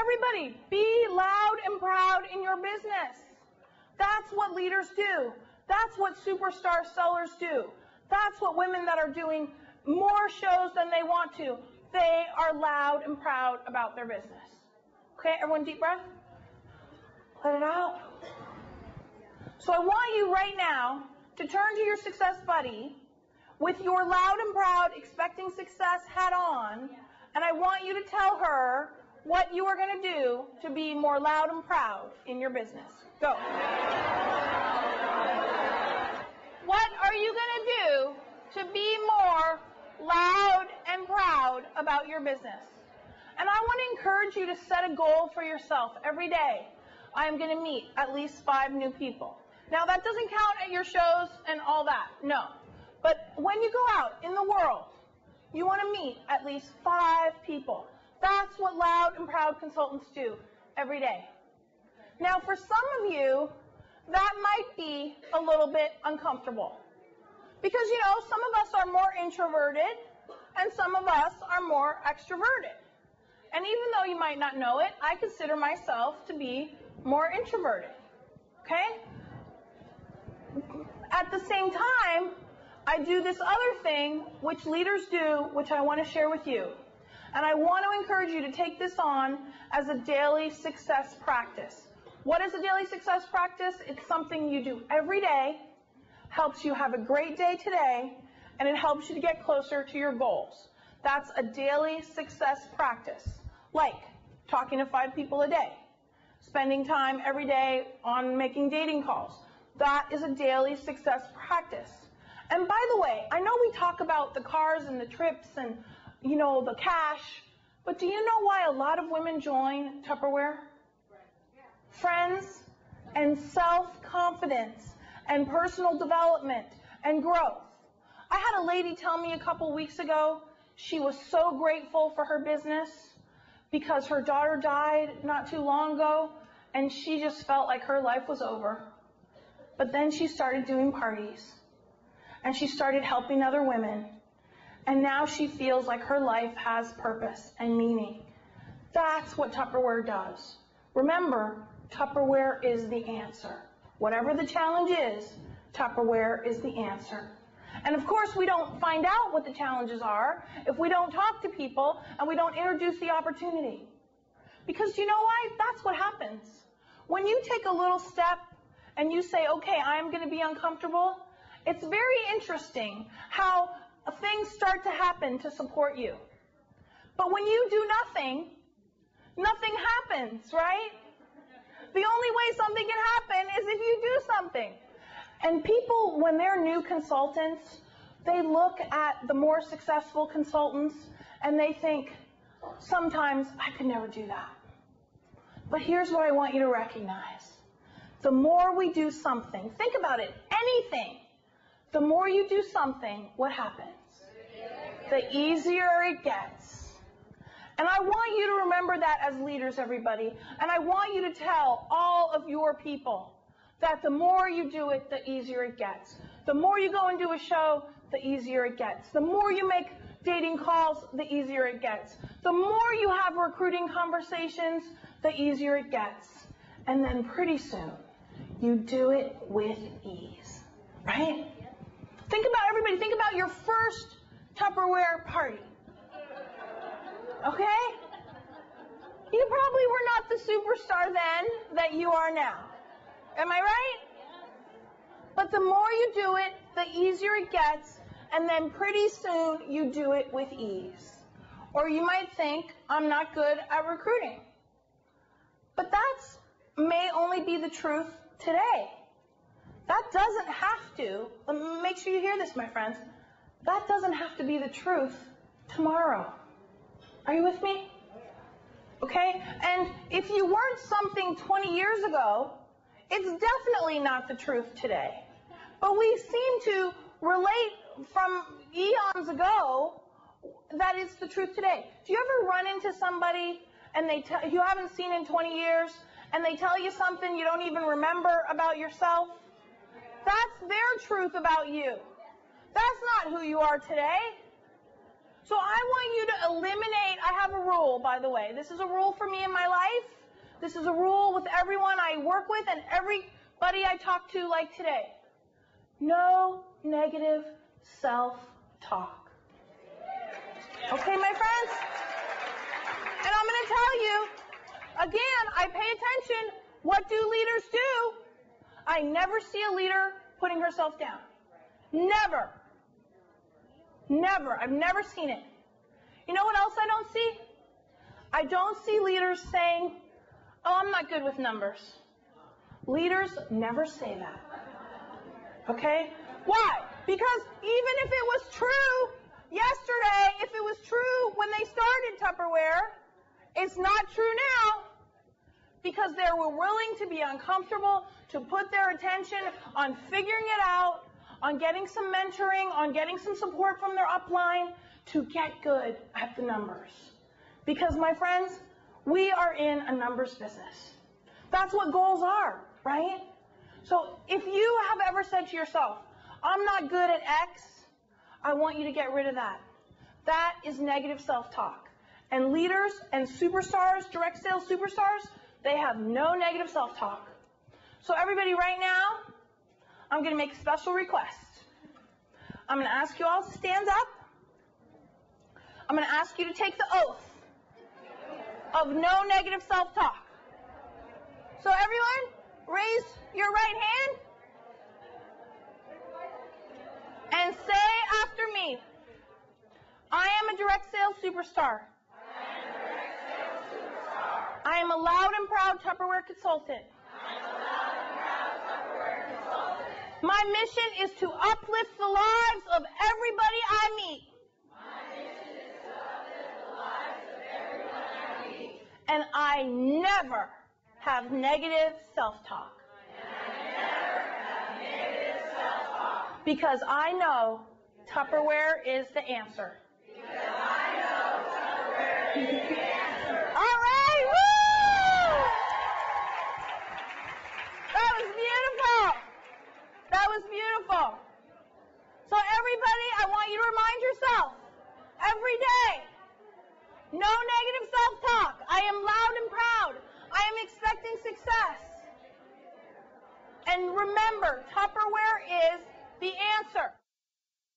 everybody, be loud and proud in your business. That's what leaders do. That's what superstar sellers do. That's what women that are doing more shows than they want to. They are loud and proud about their business. Okay, everyone deep breath. Let it out. So I want you right now to turn to your success buddy with your loud and proud expecting success hat on, and I want you to tell her what you are going to do to be more loud and proud in your business. Go. What are you going to do to be more loud and proud about your business? And I want to encourage you to set a goal for yourself every day. I am going to meet at least 5 new people. Now, that doesn't count at your shows and all that, no. But when you go out in the world, you want to meet at least 5 people. That's what loud and proud consultants do every day. Now, for some of you, that might be a little bit uncomfortable. Because, you know, some of us are more introverted and some of us are more extroverted. And even though you might not know it, I consider myself to be more introverted. Okay? At the same time, I do this other thing which leaders do, which I want to share with you. And I want to encourage you to take this on as a daily success practice. What is a daily success practice? It's something you do every day, helps you have a great day today, and it helps you to get closer to your goals. That's a daily success practice. Like talking to 5 people a day, spending time every day on making dating calls. That is a daily success practice. And by the way, I know we talk about the cars and the trips and, you know, the cash, but do you know why a lot of women join Tupperware? Friends and self-confidence and personal development and growth. I had a lady tell me a couple weeks ago she was so grateful for her business because her daughter died not too long ago and she just felt like her life was over. But then she started doing parties and she started helping other women, and now she feels like her life has purpose and meaning. That's what Tupperware does. Remember, Tupperware is the answer. Whatever the challenge is, Tupperware is the answer. And of course, we don't find out what the challenges are if we don't talk to people and we don't introduce the opportunity. Because you know why? That's what happens. When you take a little step and you say, okay, I'm going to be uncomfortable, it's very interesting how things start to happen to support you. But when you do nothing, nothing happens, right? The only way something can happen is if you do something. And people, when they're new consultants, they look at the more successful consultants and they think, sometimes I could never do that. But here's what I want you to recognize. The more we do something, think about it, anything, the more you do something, what happens? The easier it gets. And I want you to remember that as leaders, everybody. And I want you to tell all of your people that the more you do it, the easier it gets. The more you go and do a show, the easier it gets. The more you make dating calls, the easier it gets. The more you have recruiting conversations, the easier it gets. And then pretty soon, you do it with ease, right? Think about everybody. Think about your first Tupperware party. Okay? You probably were not the superstar then that you are now. Am I right? But the more you do it, the easier it gets, and then pretty soon you do it with ease. Or you might think, I'm not good at recruiting. But that's may only be the truth today. That doesn't have to, make sure you hear this, my friends, that doesn't have to be the truth tomorrow. Are you with me? Okay? And if you weren't something 20 years ago, it's definitely not the truth today. But we seem to relate from eons ago that it's the truth today. Do you ever run into somebody and you haven't seen in 20 years and they tell you something you don't even remember about yourself? That's their truth about you. That's not who you are today. So I want you to eliminate, I have a rule, by the way. This is a rule for me in my life. This is a rule with everyone I work with and everybody I talk to like today. No negative self-talk. Okay, my friends? And I'm going to tell you, again, I pay attention. What do leaders do? I never see a leader putting herself down. Never. Never. I've never seen it. You know what else I don't see? I don't see leaders saying, oh, I'm not good with numbers. Leaders never say that. Okay? Why? Because even if it was true yesterday, if it was true when they started Tupperware, it's not true now because they were willing to be uncomfortable, to put their attention on figuring it out, on getting some mentoring, on getting some support from their upline to get good at the numbers. Because, my friends, we are in a numbers business. That's what goals are, right? So if you have ever said to yourself, I'm not good at X, I want you to get rid of that. That is negative self-talk. And leaders and superstars, direct sales superstars, they have no negative self-talk. So everybody right now, I'm going to make a special request. I'm going to ask you all to stand up. I'm going to ask you to take the oath of no negative self-talk. So everyone, raise your right hand and say after me, I am a direct sales superstar. I am a loud and proud Tupperware consultant. My mission is to uplift the lives of everybody I meet. And I never have negative self-talk. Because I know Tupperware is the answer. All right, woo! That was beautiful. That was beautiful. So everybody, I want you to remind yourself every day, no negative self-talk. I am loud and proud. I am expecting success. And remember, Tupperware is the answer.